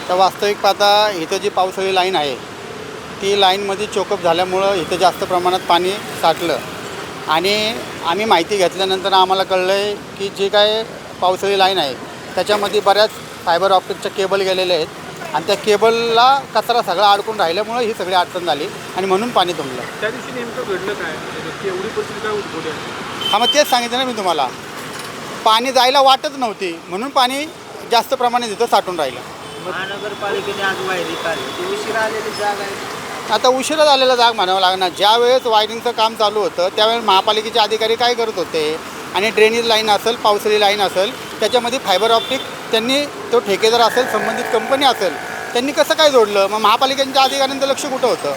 तर वास्तविक पाहता इथं जी पावसाळी लाईन आहे ती लाईनमध्ये चोकअप झाल्यामुळं इथं जास्त प्रमाणात पाणी साठलं आणि आम्ही माहिती घेतल्यानंतर आम्हाला कळलं आहे की जे काय पावसाळी लाईन आहे त्याच्यामध्ये बऱ्याच फायबर ऑप्टिकच्या केबल गेलेले आहेत आणि त्या केबलला कचरा सगळा अडकून राहिल्यामुळं ही सगळी अडचण झाली आणि म्हणून पाणी तुंबलं. त्या दिवशी नेमकं घडलं काय की एवढी परिस्थिती काय उद्भवली? हां, मग तेच सांगितलं ना मी तुम्हाला, पाणी जायला वाटच नव्हती म्हणून पाणी जास्त प्रमाणात इथं साठून राहिलं. महानगरपालिकेने आज वायरी काढली, ती उशिरा आलेली जागा आहे. आता उशिरा झालेला जाग म्हणावं लागणार. ज्या वेळेस वायरिंगचं काम चालू होतं त्यावेळेस महापालिकेचे अधिकारी काय करत होते आणि ड्रेनेज लाईन असेल, पावसाळी लाईन असेल, त्याच्यामध्ये फायबर ऑप्टिक त्यांनी तो ठेकेदार असेल, संबंधित कंपनी असेल, त्यांनी कसं काय जोडलं? मग महापालिकेच्या अधिकाऱ्यांचं लक्ष कुठं होतं?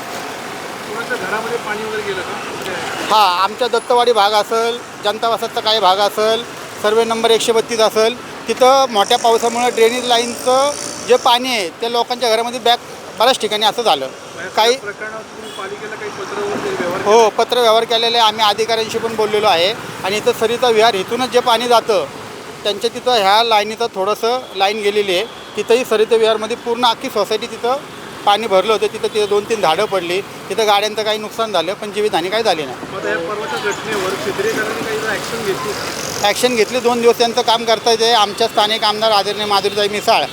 कोणाच्या घरामध्ये पाणी वगैरे गेलं का? हां, आमच्या दत्तवाडी भाग असेल, जनता वसाहतचा काही भाग असेल, सर्वे नंबर 132 असेल, तिथं मोठ्या पावसामुळे ड्रेनेज लाईनचं जे पाणी आहे ते लोकांच्या घरामध्ये बऱ्याच ठिकाणी असं झालं. काही प्रकरणात तुम्ही पालिकेला काही पत्र वगैरे व्यवहार? हो, पत्र व्यवहार केलेले आहे. आम्ही अधिकाऱ्यांशी पण बोललेलो आहे आणि इथं सरिता विहार इथूनच जे पाणी जातं त्यांच्या तिथं ह्या लाईनीचं थोडंसं लाईन गेलेली आहे. तिथंही सरिता विहारमध्ये पूर्ण अख्खी सोसायटी तिथं पाणी भरलं होतं. तिथं 2-3 झाडं पडली, तिथं गाड्यांचं काही नुकसान झालं पण जीवितहानी काही झाली नाही. मग या परवाच्या घटनेवर क्षेत्रीकरांनी काही ॲक्शन घेतली? ॲक्शन घेतली. 2 दिवस त्यांचं काम करता येते. आमच्या स्थानिक आमदार आदरणीय माधुरीताई मिसाळ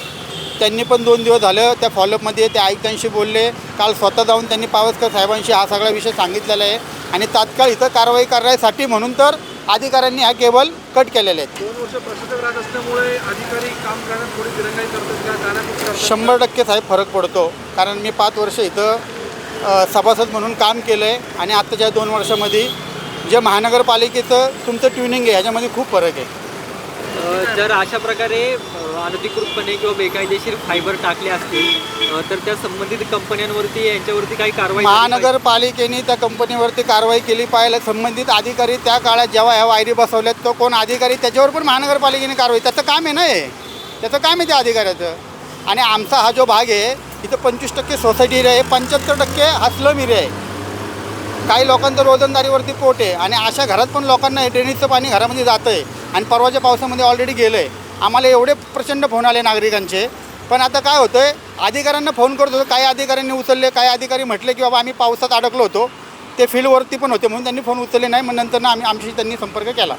त्यांनी पण 2 दिवस झालं त्या फॉलोअपमध्ये ते आयुक्तांशी बोलले. काल स्वतः जाऊन त्यांनी पावसकर साहेबांशी हा सगळा विषय सांगितलेला आहे आणि तात्काळ इथं कारवाई करण्यासाठी म्हणून तर अधिकाऱ्यांनी ह्या केबल कट केलेले आहेत. 2 वर्ष प्रशासक राहत असल्यामुळे अधिकारी काम करण्यात थोडी दिरंगाई करतात का? कानापूस करतात? 100% साहेब फरक पडतो. कारण मी 5 वर्ष इथं सभासद म्हणून काम केलं आहे आणि आत्ताच्या 2 वर्षामध्ये जे महानगरपालिकेचं तुमचं ट्युनिंग आहे ह्याच्यामध्ये खूप फरक आहे. जर अशा प्रकारे अनधिकृतपणे किंवा बेकायदेशीर फायबर टाकले असतील तर त्या संबंधित कंपन्यांवरती यांच्यावरती काही कारवाई महानगरपालिकेने त्या कंपनीवरती कारवाई केली पाहिजे. संबंधित अधिकारी त्या काळात जेव्हा ह्या वायरी बसवल्यात तो कोण अधिकारी त्याच्यावर पण महानगरपालिकेने कारवाई, त्याचं काम आहे ना हे, त्याचं काम आहे त्या अधिकाऱ्याचं. आणि आमचा हा जो भाग आहे इथं 25% सोसायटी एरिया आहे, 75% हा स्लम एरिया आहे. काही लोकांचं रोजंदारीवरती पोट आहे आणि अशा घरात पण लोकांना ड्रेनेजचं पाणी घरामध्ये जातं आहे आणि परवाच्या पावसामध्ये ऑलरेडी गेलं आहे. आम्हाला एवढे प्रचंड फोन आले नागरिकांचे. पण आता काय होतं आहे, अधिकाऱ्यांना फोन करत होतो, काही अधिकाऱ्यांनी उचलले, काही अधिकारी म्हटले की बाबा आम्ही पावसात अडकलो होतो, ते फील्डवरती पण होते म्हणून त्यांनी फोन उचलले नाही. मग नंतर आमच्याशी त्यांनी संपर्क केला.